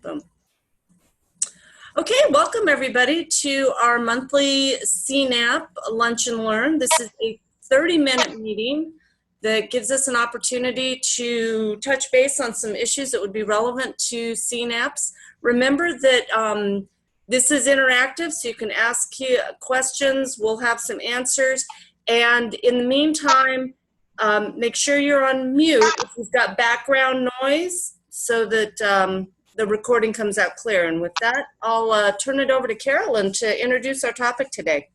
Boom. Okay, welcome everybody to our monthly CNAP Lunch and Learn. This is a 30-minute meeting that gives us an opportunity to touch base on some issues that would be relevant to CNAPs. Remember that this is interactive, so you can ask questions. We'll have some answers. And in the meantime, make sure you're on mute if you've got background noise so that the recording comes out clear. And with that, I'll turn it over to Carolyn to introduce our topic today.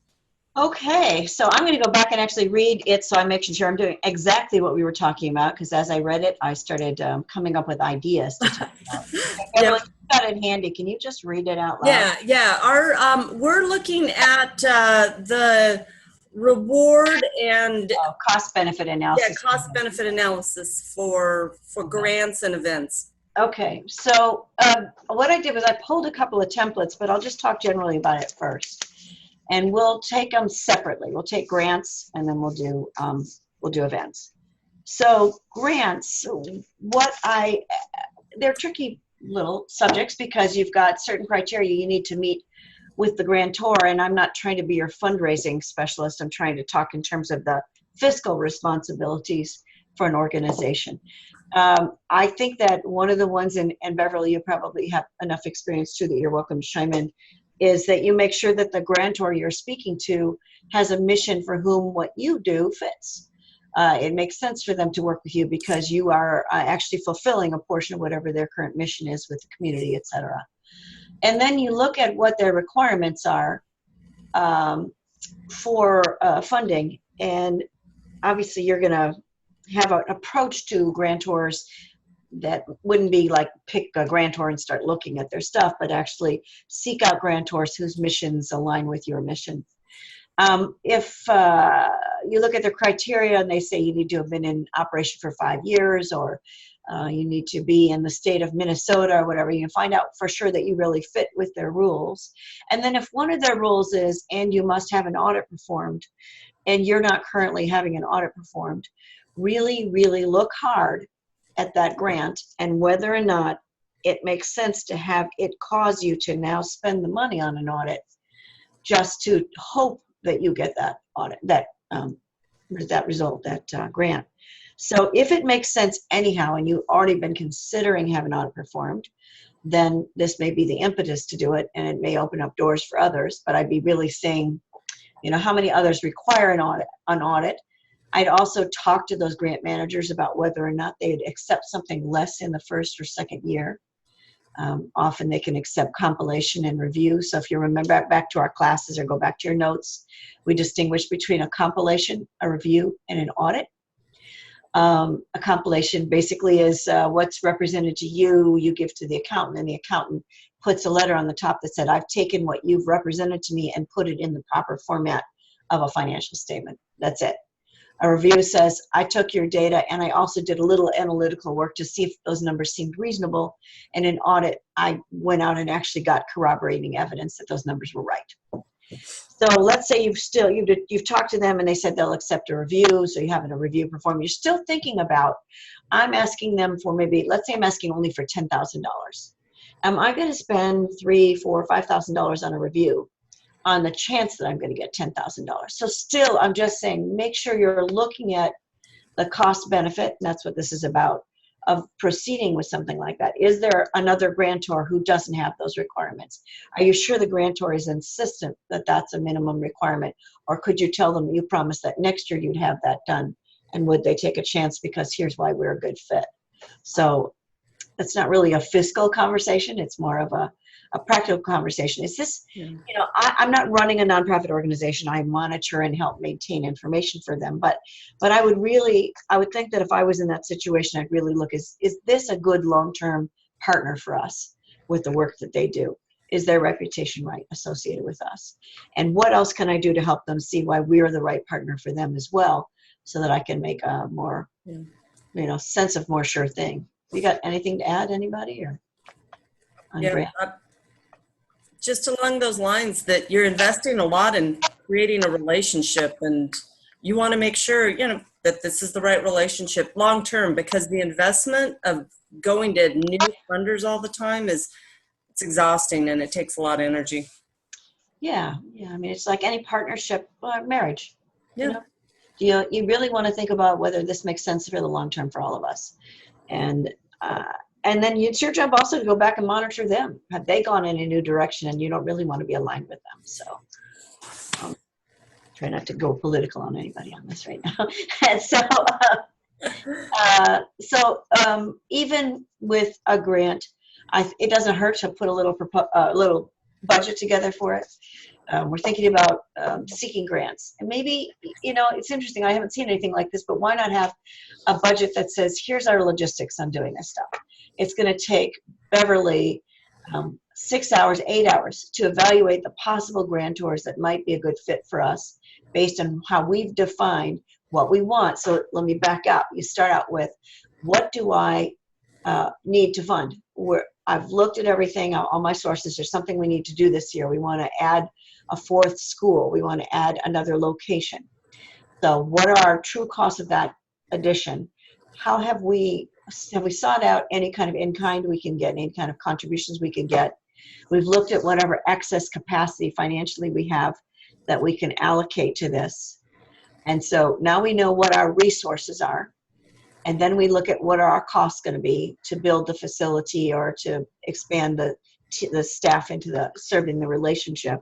Okay, so I'm going to go back and actually read it so I'm making sure I'm doing exactly what we were talking about, because as I read it, I started coming up with ideas to talk about. Yep. You've got it handy. Can you just read it out loud? Yeah. Our we're looking at the reward and cost-benefit analysis. Yeah, cost-benefit analysis for grants and events. Okay, so what I did was I pulled a couple of templates, but I'll just talk generally about it first. And we'll take them separately. We'll take grants, and then we'll do events. So grants, they're tricky little subjects because you've got certain criteria you need to meet with the grantor, and I'm not trying to be your fundraising specialist. I'm trying to talk in terms of the fiscal responsibilities for an organization. I think that one of the ones, and Beverly, you probably have enough experience too that you're welcome to chime in, is that you make sure that the grantor you're speaking to has a mission for whom what you do fits. It makes sense for them to work with you because you are actually fulfilling a portion of whatever their current mission is with the community, et cetera. And then you look at what their requirements are for funding, and obviously you're going to have an approach to grantors that wouldn't be like pick a grantor and start looking at their stuff, but actually seek out grantors whose missions align with your mission. If you look at their criteria and they say you need to have been in operation for 5 years, or you need to be in the state of Minnesota or whatever, you can find out for sure that you really fit with their rules. And then if one of their rules is, and you must have an audit performed, and you're not currently having an audit performed, really, really look hard at that grant and whether or not it makes sense to have it cause you to now spend the money on an audit just to hope that you get that audit, that result, that grant. So if it makes sense anyhow and you've already been considering having an audit performed, then this may be the impetus to do it, and it may open up doors for others. But I'd be really saying, how many others require an audit. I'd also talk to those grant managers about whether or not they'd accept something less in the first or second year. Often they can accept compilation and review. So if you remember back to our classes or go back to your notes, we distinguish between a compilation, a review, and an audit. A compilation basically is what's represented to you, you give to the accountant, and the accountant puts a letter on the top that said, I've taken what you've represented to me and put it in the proper format of a financial statement. That's it. A review says, I took your data and I also did a little analytical work to see if those numbers seemed reasonable. And in audit, I went out and actually got corroborating evidence that those numbers were right. So let's say you've talked to them and they said they'll accept a review, so you're having a review performed. You're still thinking about, I'm asking them for maybe, let's say I'm asking only for $10,000. Am I going to spend $3,000, $4,000, $5,000 on a review on the chance that I'm going to get $10,000? So still, I'm just saying, make sure you're looking at the cost benefit, and that's what this is about, of proceeding with something like that. Is there another grantor who doesn't have those requirements? Are you sure the grantor is insistent that that's a minimum requirement? Or could you tell them you promised that next year you'd have that done? And would they take a chance because here's why we're a good fit? So it's not really a fiscal conversation. It's more of a practical conversation. Is this, I'm not running a nonprofit organization. I monitor and help maintain information for them. But I would think that if I was in that situation, I'd really look, is this a good long-term partner for us with the work that they do? Is their reputation right associated with us? And what else can I do to help them see why we're the right partner for them as well, so that I can make a more, sense of more sure thing. You got anything to add, anybody? Or just along those lines, that you're investing a lot in creating a relationship, and you want to make sure that this is the right relationship long term, because the investment of going to new funders all the time is it's exhausting and it takes a lot of energy. Yeah, yeah. I mean, it's like any partnership, marriage. You Yeah. know, you really want to think about whether this makes sense for the long term for all of us, and uh, and then it's your job also to go back and monitor them. Have they gone in a new direction, and you don't really want to be aligned with them? So, try not to go political on anybody on this right now. And so, even with a grant, it doesn't hurt to put a little budget together for it. We're thinking about seeking grants. And maybe, it's interesting. I haven't seen anything like this, but why not have a budget that says, here's our logistics on doing this stuff. It's going to take Beverly 6 hours, 8 hours to evaluate the possible grantors that might be a good fit for us based on how we've defined what we want. So let me back up. You start out with, what do I need to fund? I've looked at everything, all my sources. There's something we need to do this year. We want to add a 4th school. We want to add another location. So what are our true costs of that addition? How have we sought out any kind of in-kind we can get, any kind of contributions we can get? We've looked at whatever excess capacity financially we have that we can allocate to this. And so now we know what our resources are. And then we look at what are our costs going to be to build the facility or to expand the staff into serving the relationship.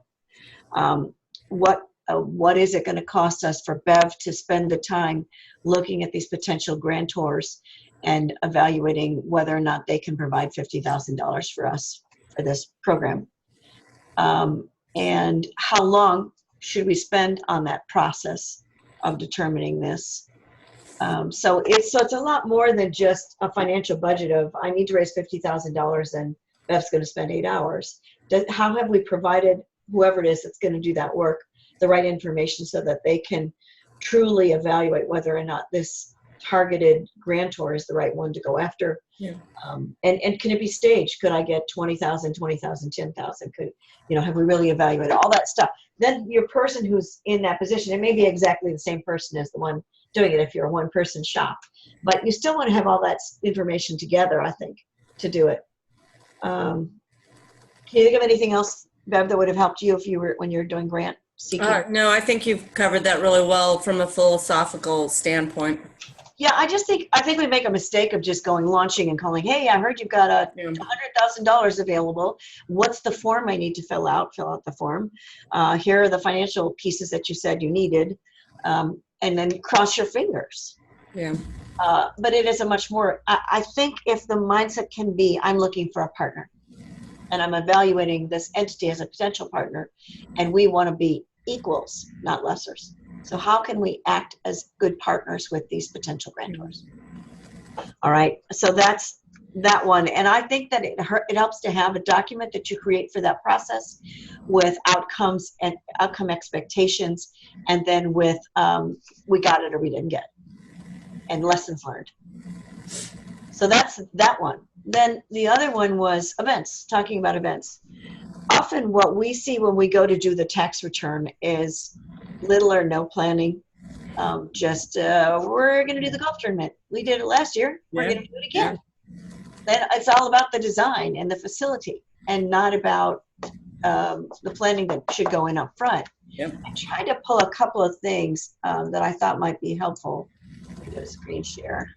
What is it going to cost us for Bev to spend the time looking at these potential grantors and evaluating whether or not they can provide $50,000 for us for this program? And how long should we spend on that process of determining this? So it's a lot more than just a financial budget of, I need to raise $50,000 and Bev's going to spend 8 hours. How have we provided whoever it is that's going to do that work the right information so that they can truly evaluate whether or not this targeted grantor is the right one to go after? Yeah. And can it be staged? Could I get 20,000, 20,000, 10,000? Have we really evaluated all that stuff? Then your person who's in that position, it may be exactly the same person as the one doing it if you're a one-person shop, but you still want to have all that information together, I think, to do it. Can you think of anything else, Bev, that would have helped you when you're doing grant seeking? No, I think you've covered that really well from a philosophical standpoint. Yeah, I think we make a mistake of just launching and calling, hey, I heard you've got $100,000 available. What's the form I need to fill out? Fill out the form. Here are the financial pieces that you said you needed. And then cross your fingers. Yeah. But it is a much more, I think if the mindset can be, I'm looking for a partner and I'm evaluating this entity as a potential partner and we want to be equals, not lessers. So how can we act as good partners with these potential grantors? All right. So that's that one. And I think that it helps to have a document that you create for that process with outcomes and outcome expectations, and then with we got it or we didn't get it, and lessons learned. So that's that one. Then the other one was events, talking about events. Often what we see when we go to do the tax return is little or no planning. We're going to do the golf tournament. We did it last year. We're going to do it again. Then it's all about the design and the facility and not about the planning that should go in up front. Yep. I tried to pull a couple of things that I thought might be helpful. Let me do a screen share.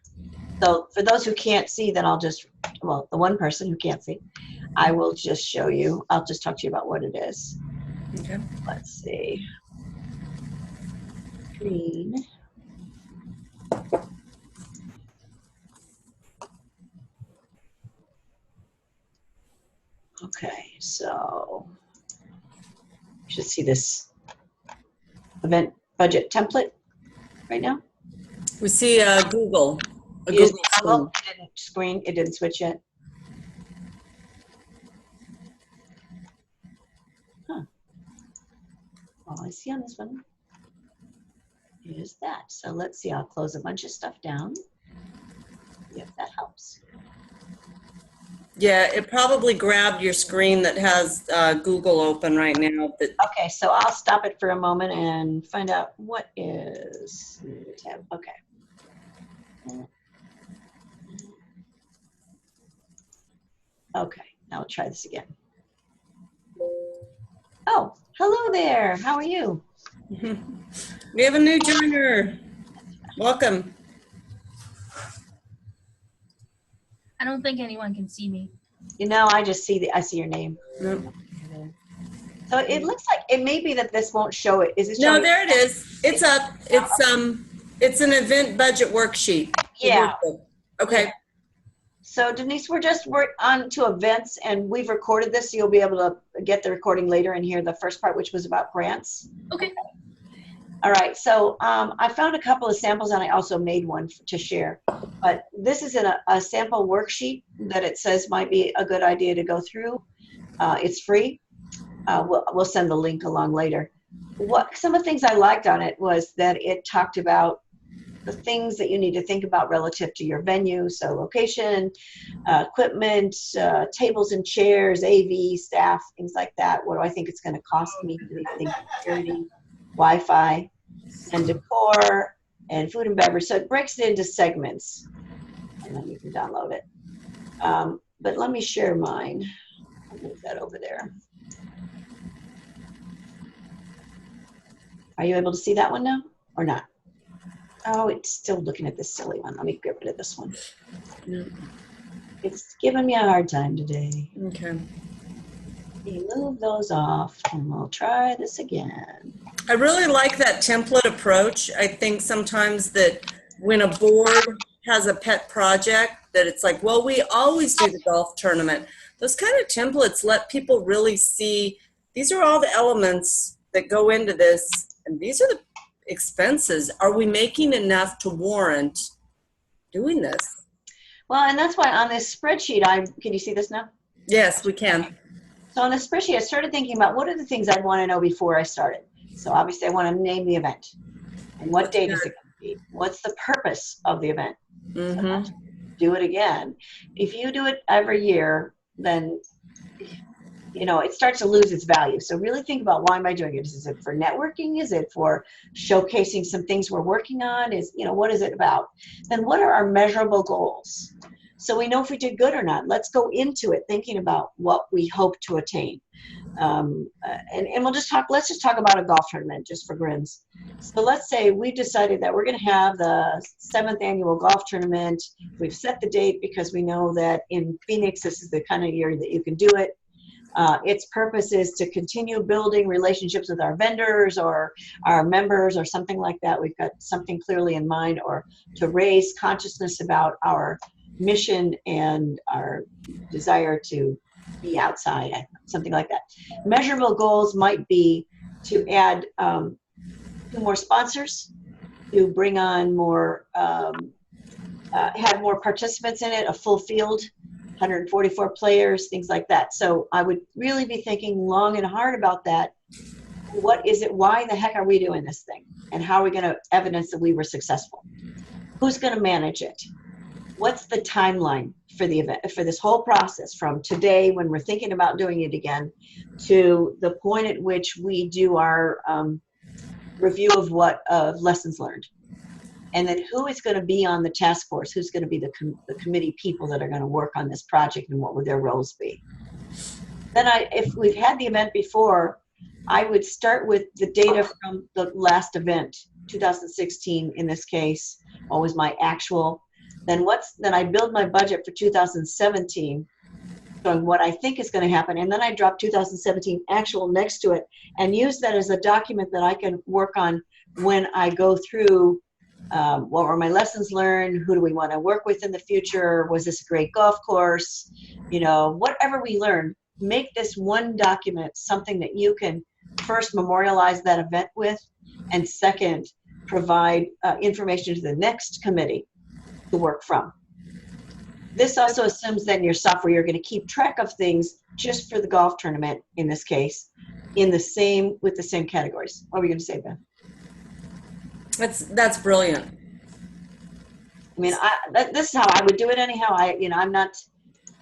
So for those who can't see, then the one person who can't see, I will just show you. I'll just talk to you about what it is. Okay. Let's see. Screen. Okay, so you should see this event budget template right now. We see Google. A Use Google screen. It didn't switch yet. Huh. All I see on this one is that. So let's see, I'll close a bunch of stuff down. See if that helps. Yeah, it probably grabbed your screen that has Google open right now. But okay, so I'll stop it for a moment and find out what is the tab. Okay. Okay, now we'll try this again. Oh, hello there. How are you? We have a new joiner. Welcome. I don't think anyone can see me. You know, I just see I see your name. No, So it looks like it may be that this won't show it. Is it no, showing? there it is. It's up. It's an event budget worksheet. The Yeah. workbook. Okay. Yeah. So Denise, we're on to events, and we've recorded this, so you'll be able to get the recording later and hear the first part, which was about grants. Okay. All right. So I found a couple of samples, and I also made one to share. But this is in a sample worksheet that it says might be a good idea to go through. It's free. We'll send the link along later. Some of the things I liked on it was that it talked about the things that you need to think about relative to your venue, so location, equipment, tables and chairs, AV, staff, things like that. What do I think it's going to cost me for these things? Security, Wi-Fi, and decor, and food and beverage. So it breaks it into segments, and then you can download it. But let me share mine. I'll move that over there. Are you able to see that one now or not? Oh, it's still looking at this silly one. Let me get rid of this one. It's giving me a hard time today. Okay. You move those off and we'll try this again. I really like that template approach. I think sometimes that when a board has a pet project, that it's like, well, we always do the golf tournament. Those kind of templates let people really see these are all the elements that go into this, and these are the expenses. Are we making enough to warrant doing this? Well, and that's why on this spreadsheet, can you see this now? Yes, we can. So on the spreadsheet, I started thinking about what are the things I'd want to know before I started. So obviously I want to name the event. And what date is it going to be? What's the purpose of the event? Mm-hmm. So do it again. If you do it every year, then it starts to lose its value. So really think about, why am I doing it? Is it for networking? Is it for showcasing some things we're working on? What is it about? Then what are our measurable goals? So we know if we did good or not. Let's go into it thinking about what we hope to attain. And let's just talk about a golf tournament just for grins. So let's say we've decided that we're going to have the 7th annual golf tournament. We've set the date because we know that in Phoenix, this is the kind of year that you can do it. Its purpose is to continue building relationships with our vendors or our members or something like that. We've got something clearly in mind, or to raise consciousness about our mission and our desire to be outside, something like that. Measurable goals might be to add 2 more sponsors, to bring on more, have more participants in it, a full field, 144 players, things like that. So I would really be thinking long and hard about that. What is it? Why the heck are we doing this thing? And how are we going to evidence that we were successful? Who's going to manage it? What's the timeline for the event, for this whole process, from today when we're thinking about doing it again to the point at which we do our review of lessons learned? And then who is going to be on the task force? Who's going to be the committee people that are going to work on this project, and what would their roles be? Then if we've had the event before, I would start with the data from the last event, 2016 in this case. What was my actual? Then I build my budget for 2017, showing what I think is going to happen, and then I drop 2017 actual next to it and use that as a document that I can work on when I go through. What were my lessons learned? Who do we want to work with in the future? Was this a great golf course? Whatever we learn, make this one document something that you can first memorialize that event with, and second, provide information to the next committee to work from. This also assumes then your software, you're going to keep track of things just for the golf tournament, in this case, with the same categories. What were you going to say, Beth? That's brilliant. I mean, this is how I would do it anyhow. I'm not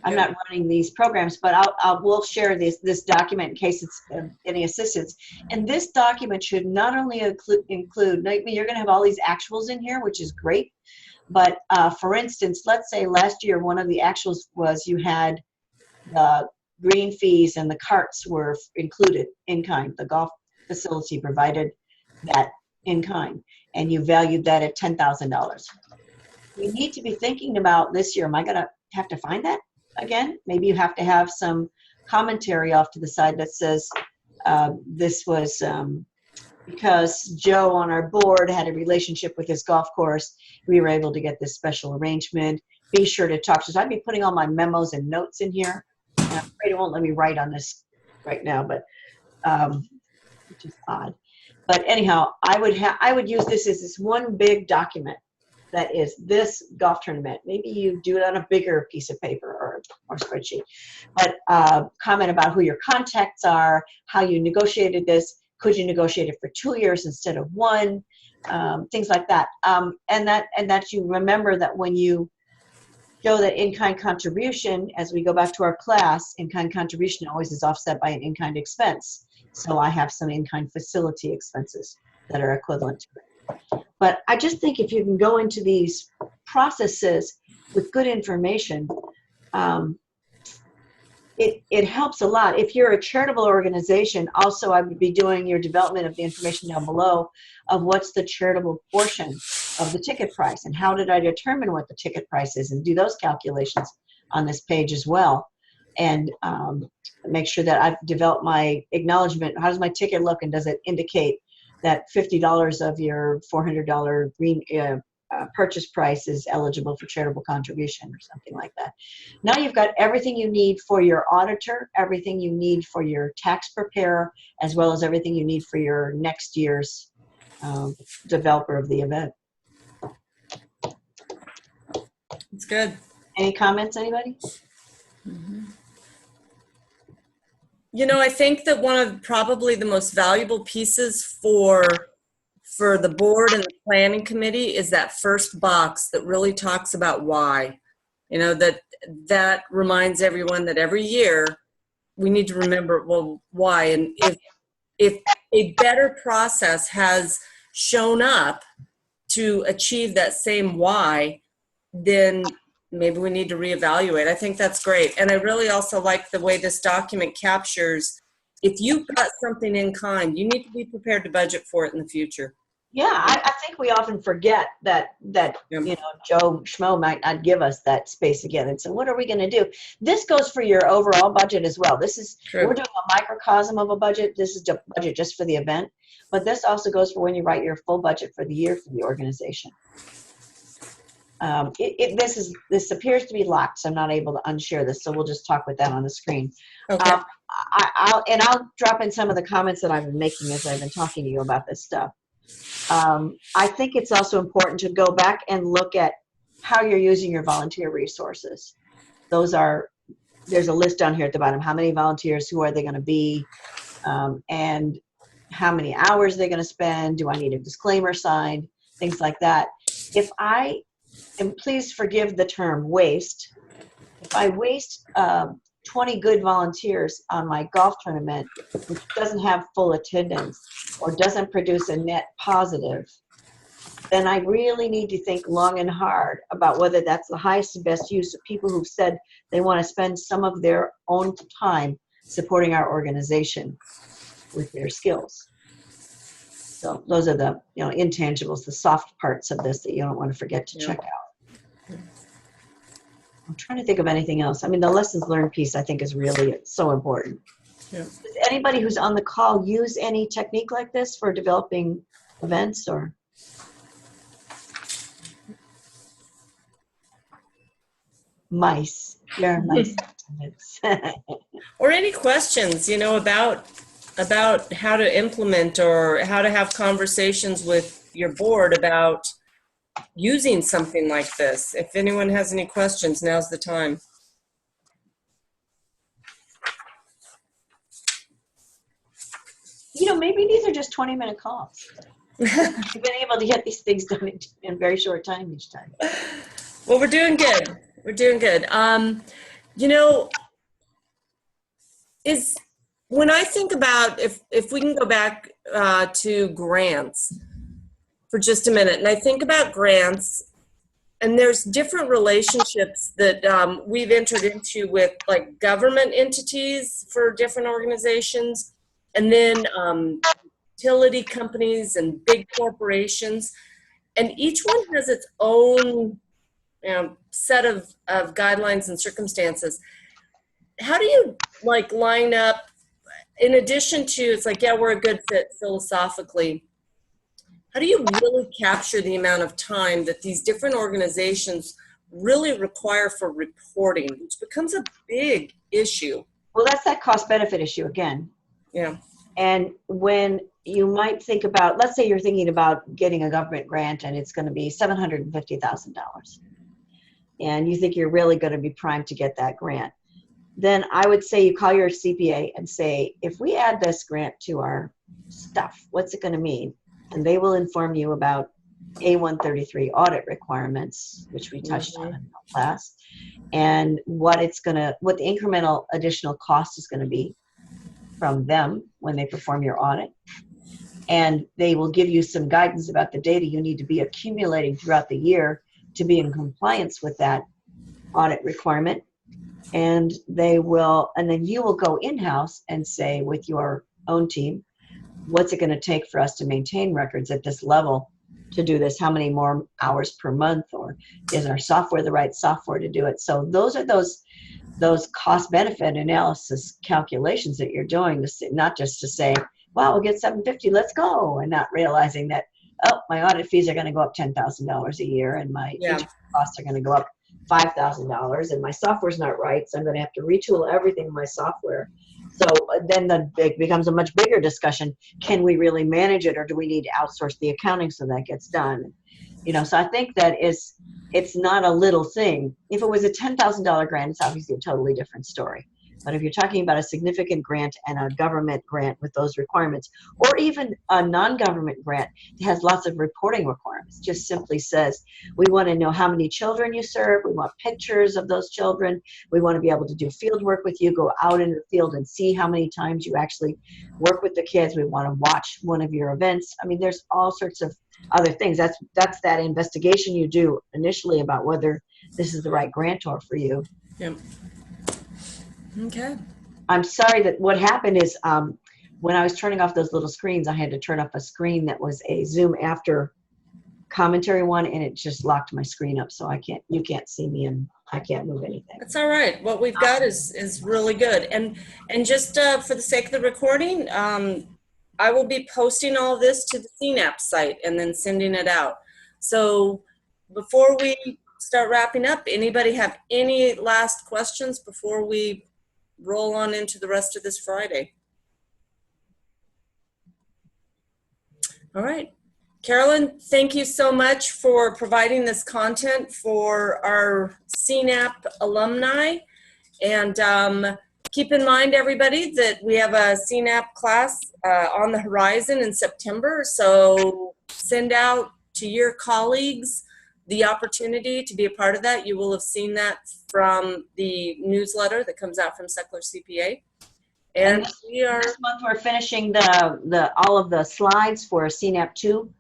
running these programs, but we'll share this document in case it's any assistance. And this document should not only include. You're going to have all these actuals in here, which is great. But for instance, let's say last year one of the actuals was you had green fees and the carts were included in kind. The golf facility provided that in kind, and you valued that at $10,000. We need to be thinking about this year, am I going to have to find that again? Maybe you have to have some commentary off to the side that says this was because Joe on our board had a relationship with his golf course. We were able to get this special arrangement. Be sure to talk to us. I'd be putting all my memos and notes in here. And I'm afraid it won't let me write on this right now, but which is odd. But anyhow, I would use this as this one big document that is this golf tournament. Maybe you do it on a bigger piece of paper or spreadsheet. But comment about who your contacts are, how you negotiated this. Could you negotiate it for 2 years instead of 1? Things like that. And that you remember that when you show that in-kind contribution, as we go back to our class, in-kind contribution always is offset by an in-kind expense. So I have some in-kind facility expenses that are equivalent to it. But I just think if you can go into these processes with good information, it helps a lot. If you're a charitable organization, also I would be doing your development of the information down below of what's the charitable portion of the ticket price and how did I determine what the ticket price is, and do those calculations on this page as well. And make sure that I've developed my acknowledgement. How does my ticket look, and does it indicate that $50 of your $400 green purchase price is eligible for charitable contribution or something like that. Now you've got everything you need for your auditor, everything you need for your tax preparer, as well as everything you need for your next year's developer of the event. It's good. Any comments, anybody? Mm-hmm. You know, I think that one of probably the most valuable pieces for the board and the planning committee is that first box that really talks about why. You know, that reminds everyone that every year we need to remember, well, why. And if a better process has shown up to achieve that same why, then maybe we need to reevaluate. I think that's great. And I really also like the way this document captures, if you've got something in kind, you need to be prepared to budget for it in the future. Yeah, I think we often forget that you know, Joe Schmo might not give us that space again. And so what are we going to do? This goes for your overall budget as well. This is, True. We're doing a microcosm of a budget. This is the budget just for the event. But this also goes for when you write your full budget for the year for the organization. This appears to be locked, so I'm not able to unshare this. So we'll just talk with that on the screen. Okay. I'll drop in some of the comments that I've been making as I've been talking to you about this stuff. I think it's also important to go back and look at how you're using your volunteer resources. There's a list down here at the bottom. How many volunteers, who are they going to be, and how many hours they're going to spend. Do I need a disclaimer signed? Things like that. And please forgive the term waste. If I waste 20 good volunteers on my golf tournament, which doesn't have full attendance or doesn't produce a net positive, then I really need to think long and hard about whether that's the highest and best use of people who've said they want to spend some of their own time supporting our organization with their skills. So those are the intangibles, the soft parts of this that you don't want to forget to check out. I'm trying to think of anything else. I mean, the lessons learned piece I think is really so important. Yeah. Does anybody who's on the call use any technique like this for developing events or? Mice. There are mice. Or any questions, about how to implement or how to have conversations with your board about using something like this. If anyone has any questions, now's the time. Maybe these are just 20-minute calls. We've been able to get these things done in a very short time each time. Well, we're doing good. We're doing good. When I think about, if we can go back to grants for just a minute, and I think about grants, And there's different relationships that we've entered into with like government entities for different organizations, and then utility companies and big corporations. And each one has its own set of guidelines and circumstances. How do you like line up, in addition to, it's like, yeah, we're a good fit philosophically, how do you really capture the amount of time that these different organizations really require for reporting, which becomes a big issue? Well, that's that cost benefit issue again. Yeah. And when you might think about, let's say you're thinking about getting a government grant and it's going to be $750,000. And you think you're really going to be primed to get that grant. Then I would say you call your CPA and say, if we add this grant to our stuff, what's it going to mean? And they will inform you about A133 audit requirements, which we touched on in class, and what the incremental additional cost is going to be from them when they perform your audit. And they will give you some guidance about the data you need to be accumulating throughout the year to be in compliance with that audit requirement. And then you will go in-house and say with your own team, what's it going to take for us to maintain records at this level to do this? How many more hours per month? Or is our software the right software to do it? So those are those cost-benefit analysis calculations that you're doing, not just to say, wow, we'll get $750, let's go, and not realizing that, oh, my audit fees are going to go up $10,000 a year, and my costs are going to go up $5,000, and my software's not right, so I'm going to have to retool everything in my software. So then it becomes a much bigger discussion. Can we really manage it, or do we need to outsource the accounting so that gets done? So I think that it's not a little thing. If it was a $10,000 grant, it's obviously a totally different story. But if you're talking about a significant grant and a government grant with those requirements, or even a non-government grant that has lots of reporting requirements, just simply says, we want to know how many children you serve, we want pictures of those children, we want to be able to do field work with you, go out in the field and see how many times you actually work with the kids, we want to watch one of your events. I mean, there's all sorts of other things. That's that investigation you do initially about whether this is the right grantor for you. Yep. Okay. I'm sorry that what happened is when I was turning off those little screens, I had to turn off a screen that was a Zoom after commentary one, and it just locked my screen up, so you can't see me and I can't move anything. That's all right. What we've got is really good. And just for the sake of the recording, I will be posting all of this to the CNAP site and then sending it out. So before we start wrapping up, anybody have any last questions before we roll on into the rest of this Friday? All right. Carolyn, thank you so much for providing this content for our CNAP alumni. And keep in mind, everybody, that we have a CNAP class on the horizon in September. So send out to your colleagues the opportunity to be a part of that. You will have seen that from the newsletter that comes out from Sechler CPA. And we are this month we're finishing all of the slides for CNAP 2.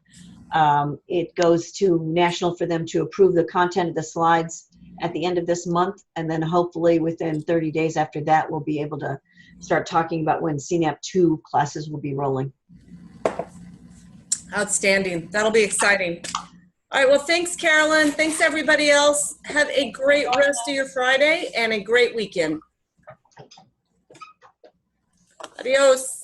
It goes to national for them to approve the content of the slides at the end of this month, and then hopefully within 30 days after that we'll be able to start talking about when CNAP 2 classes will be rolling. Outstanding. That'll be exciting. All right, well, thanks, Carolyn. Thanks, everybody else. Have a great rest of your Friday and a great weekend. Adios.